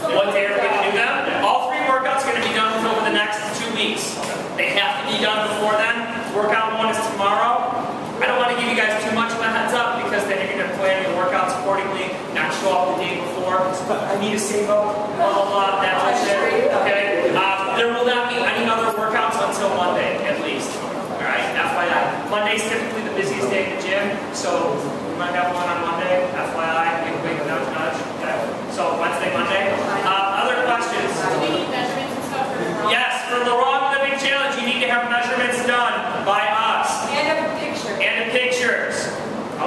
What day are we going to do them? All 3 workouts are going to be done over the next 2 weeks. They have to be done before then. Workout 1 is tomorrow. I don't want to give you guys too much of a heads up because then you're going to plan your workouts accordingly, not show up the day before. I need to save up, blah, blah, blah, that whole shit. Okay? There will not be any other workouts until Monday, at least. Alright, FYI. Monday's typically the busiest day at the gym, so we might have one on Monday. FYI, wink, nudge, nudge. Okay. So Wednesday, Monday. Other questions? Do we need measurements and stuff for the Yes, for the Raw Living Challenge, you need to have measurements done by us. And a picture. And the pictures.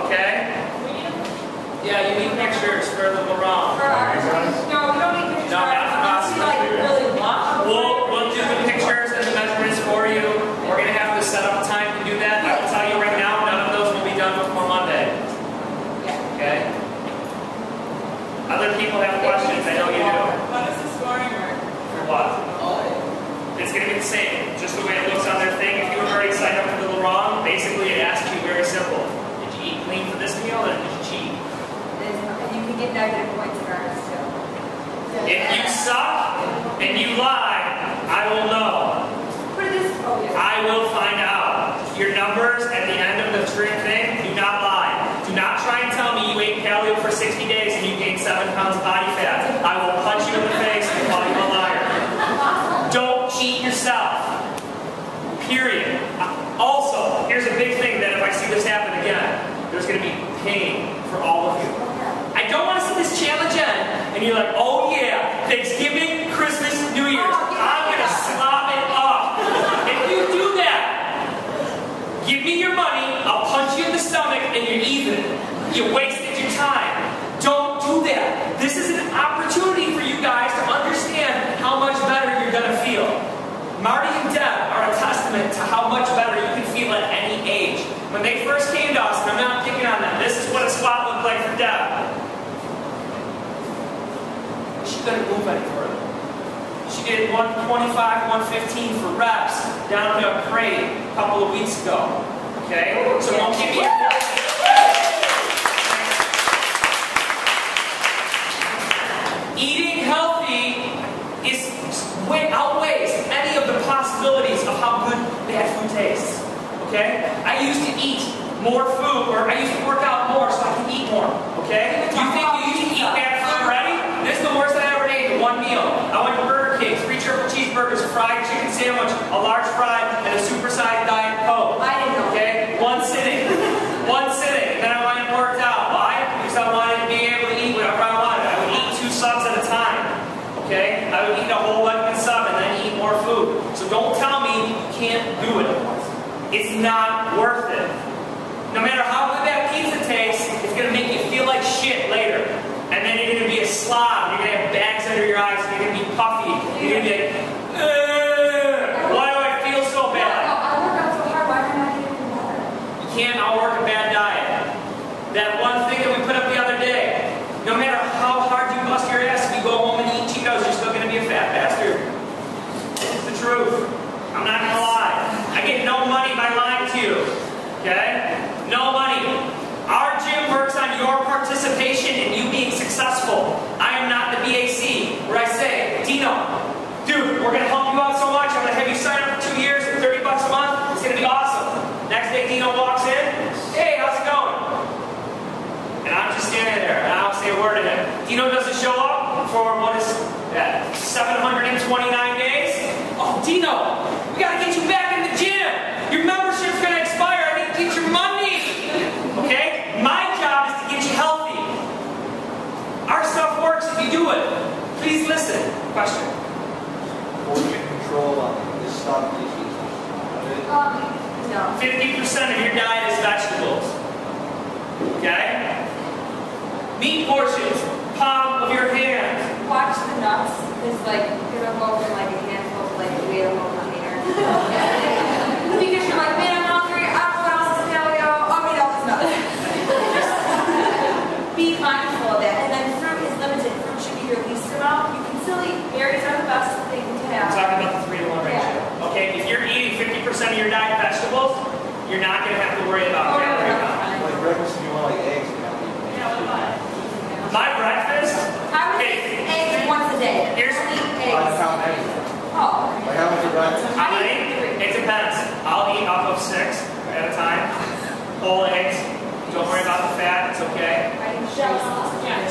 Okay? Yeah, you need pictures for the Laurent. For our, no, we don't need pictures. No, not for us. We like really want. We'll do the pictures and the measurements for you. We're going to have to set up time to do that. I will tell you right now, none of those will be done before Monday. Yeah. Okay? Other people have questions. I know you do. How does the scoring work? For what? It's going to be the same, just the way it looks on their thing. If you were already signed up for the Laurent, basically it asks you very simple. Did you eat clean for this meal or did you cheat? And you can get negative points in ours too. If you suck and you lie, I will know. Put this, oh yeah. I will find out. Your numbers at the end of the thing, do not lie. Do not try and tell me you ate paleo for 60 days and you gained 7 pounds of body fat. I will punch you in the face and call you a liar. Don't cheat yourself. Period. Also, here's a big thing that if I see this happen again, there's going to be pain for all of you. I don't want to see this challenge end, and you're like, oh yeah, Thanksgiving, Christmas, New Year's, I'm going to slob it up. If you do that, give me your money, I'll punch you in the stomach, and you're even. You wasted your time. Don't do that. This is an opportunity for you guys to understand how much better you're going to feel. Marty and Deb are a testament to how much better you can feel at any age. When they first came to us, and I'm not picking on them, this is what a squat looked like for Deb. She couldn't move any further. She did 125, 115 for reps down to a crate a couple of weeks ago. Okay? So we'll give you eating healthy outweighs any of the possibilities of how good bad food tastes. Okay? I used to eat more food, or I used to work out more so I can eat more. Okay? You think you used to eat bad food already? This is the worst I ever ate in one meal. I went to Burger King, 3 triple cheeseburgers, fried chicken sandwich, a large fry, and a supersized Diet Coke. I didn't know. Okay? One sitting. One sitting. And then I went and worked out. Why? Because I wanted to be able to eat whatever I wanted. I would eat 2 subs at a time. Okay? I would eat a whole Wegman sub and then eat more food. So don't tell me you can't do it. It's not worth it. No matter how good that pizza tastes, it's going to make you feel like shit later. And then you're going to be a slob. You're going to have bags under your eyes. You're going to be puffy. You're going to be like, why do I feel so bad? I work out so hard, why am I not getting better? You can't outwork a bad diet. That one thing that we put up the other day, no matter how hard you bust your ass, if you go home and eat Cheetos, you're still going to be a fat bastard. It's the truth. I'm not going to lie. I get no money by lying to you. Okay? No money. Our gym works on your participation and you being successful. I am not the BAC where I say, Dino, dude, we're going to help you out so much. I'm going to have you sign up for 2 years for $30 a month. It's going to be awesome. Next day, Dino walks in. Hey, how's it going? And I'm just standing there and I don't say a word to him. Dino doesn't show up for what is that? 729 days? Oh, Dino, we got to get you back in the gym. Your membership's going to expire. I need to get your money. Okay? My job is to get you healthy. Our stuff works if you do it. Please listen. Question. Portion control on this stuff is easy. No. 50% of your diet is vegetables. Okay? Meat portions, palm of your hand. Why nuts, because like you're gonna go over like a handful of like the weight of a whole container. Because you're like, man, I'm hungry. I don't know what else is paleo. I'll eat all this nuts. Just be mindful of that. And then fruit is limited. Fruit should be your least amount. You can still eat berries are the best thing to I'm have. talking about the 3-to-1 ratio. Okay, if you're eating 50% of your diet vegetables, you're not going to have to worry about calorie count. Like breakfast, if you want like eggs, you know. Yeah, what about it? My breakfast, I would eat eggs once a day. Here's- Eat I eggs. count eggs. Oh. Like how much you breakfast? how many? It depends. I'll eat up of 6 at a time. Whole eggs. Don't worry about the fat. It's okay. I eat shells.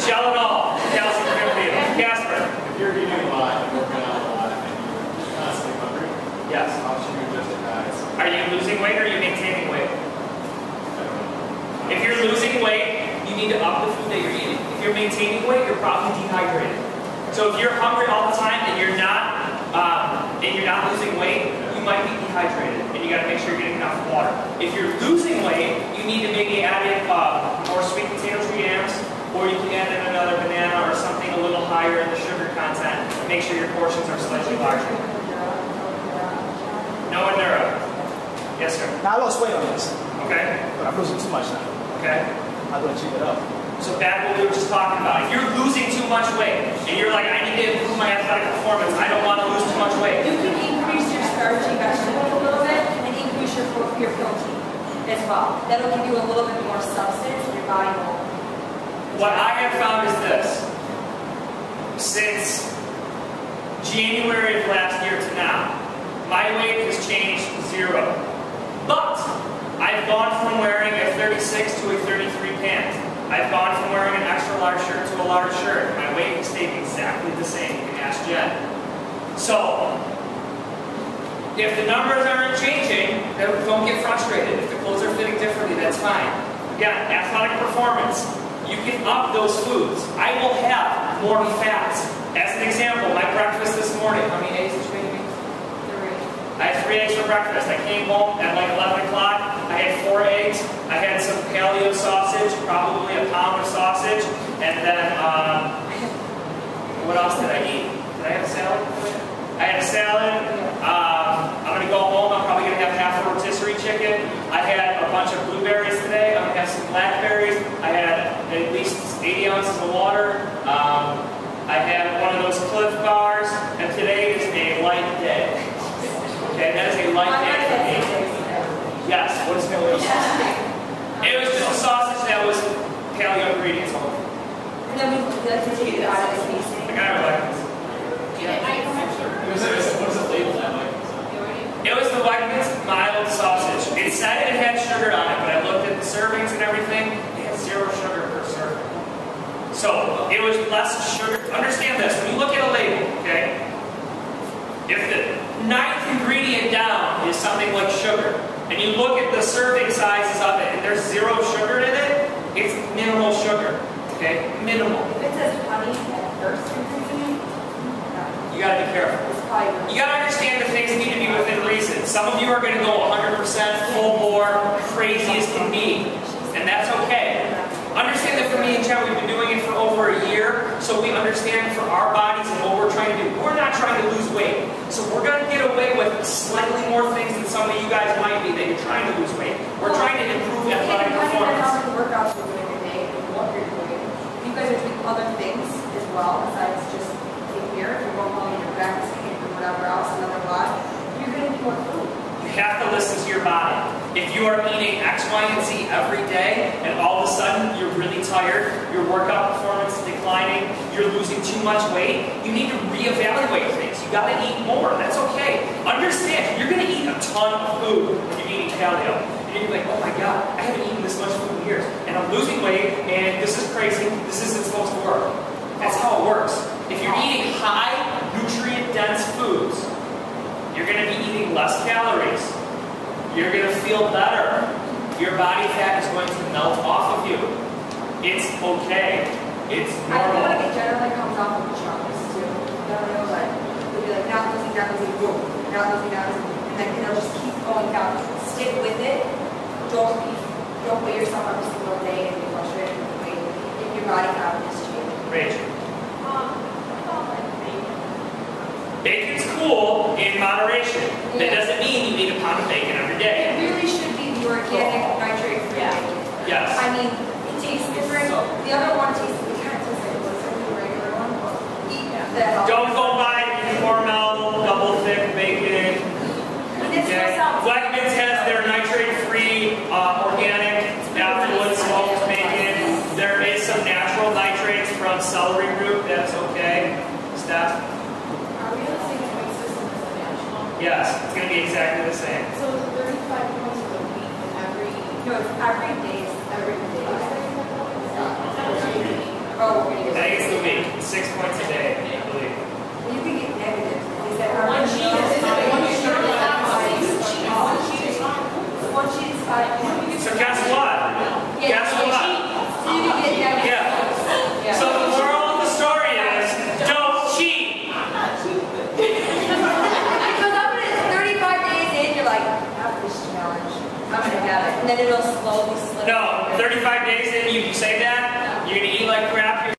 Shell it all. Calcium contributed. Casper. If you're eating a lot and working out a lot and you're constantly hungry, Yes. how should you adjust your diets? Are you losing weight or are you maintaining weight? I don't know. If you're losing weight, you need to up the food that you're eating. If you're maintaining weight, you're probably dehydrated. So if you're hungry all the time and you're not losing weight, you might be dehydrated, and you got to make sure you're getting enough water. If you're losing weight, you need to maybe add in more sweet potato yams, or you can add in another banana or something a little higher in the sugar content. Make sure your portions are slightly larger. No Enduro. Yes, sir. Now I lost weight on this, Okay. but I'm losing too much now. Okay. How do I cheat it up? So back what we were just talking about. If you're losing too much weight, and you're like, I need to improve my athletic performance, I don't want to lose too much weight. You can increase your starchy vegetables a little bit and increase your protein as well. That'll give you a little bit more substance in your body. What I have found is this. Since January of last year to now, my weight has changed 0. But I've gone from wearing a 36 to a 33 pant. I've gone from wearing an extra large shirt to a large shirt. My weight has stayed exactly the same. You can ask Jen. So, if the numbers aren't changing, then don't get frustrated. If the clothes are fitting differently, that's fine. Again, athletic performance. You can up those foods. I will have more fats. As an example, my breakfast this morning, how many eggs did you make me? 3. I had 3 eggs for breakfast. I came home at like 11 o'clock. I had 4 eggs. I had some paleo sausage, probably a pound of sausage. And then, what else did I eat? Did I have a salad? I had a salad. I'm going to go home. I'm probably going to have half a rotisserie chicken. I had a bunch of blueberries today. I'm going to have some blackberries. I had at least 80 ounces of water. I had one of those Cliff bars. And today is a light day. Okay, that is a light day for me. Yes, what is paleo sausage? It was just a sausage that was paleo ingredients only. And then we like to take it out of the casing. I got it like this. What is it labeled at? Like, It was the Wegmans mild sausage. It said it had sugar on it, but I looked at the servings and everything. It had 0 sugar per serving. So it was less sugar. Understand this, when you look at a label, okay? If the 9th ingredient down is something like sugar, and you look at the serving sizes of it, and there's 0 sugar in it, it's minimal sugar, okay? Minimal. If it says honey at first ingredient, You gotta be careful. it's probably You gotta understand that things need to be within reason. Some of you are gonna go 100% full bore, crazy as can be, and that's okay. Understand that for me and Jen, we've been doing it for over a year, so we understand for our bodies and what we're trying to do. We're not trying to lose weight, so we're going to get away with slightly more things than some of you guys might be that you're trying to lose weight. We're trying to improve athletic performance. How many workouts you're doing a day and what you're doing. You guys are doing other things as well besides just being here. If you're going home and you're practicing and doing whatever else, another lot, you're going to need more food. You have to listen to your body. If you are eating X, Y, and Z every day, and all of a sudden you're really tired, your workout performance is declining, you're losing too much weight, you need to reevaluate things. You gotta eat more. That's okay. Understand, you're gonna eat a ton of food when you're eating paleo. And you're gonna be like, oh my god, I haven't eaten this much food in years, and I'm losing weight, and this is crazy, this isn't supposed to work. That's how it works. If you're eating high, nutrient-dense foods, you're going to be eating less calories. You're going to feel better. Your body fat is going to melt off of you. It's okay. It's I feel normal. like it generally comes off of chunks too. I don't know, like, it'll be like, not losing, boom, not losing, and then it'll just keep going down. Stick with it. Don't weigh yourself every single day and be frustrated with the weight if your body habit is changing. Rachel. What about like mean, it tastes different. The other one tastes, it kind of tastes like what's the regular one. Eat that. Don't go buy Hormel, double thick bacon. Okay. Wegmans has their nitrate-free organic afterwood smoked bacon. There is some natural nitrates from celery root. That's okay. Steph? Are we on the same point system as the national? Yes, it's going to be exactly the same. So the 35 points of the week and every No, it's every day. day. Oh, we're gonna I think get it's the week. 6 points a day, I believe. You can get negative. Is that how One much? sheet is One sheet is 5 points. So guess what? Guess what? So you can get negative. Yeah. So the moral of the story is, don't cheat. Because I'm gonna 35 days in, you're like, after this challenge, I'm gonna have it. And then it'll slowly slip. No, 35 days in, you say that, you're going to eat like crap.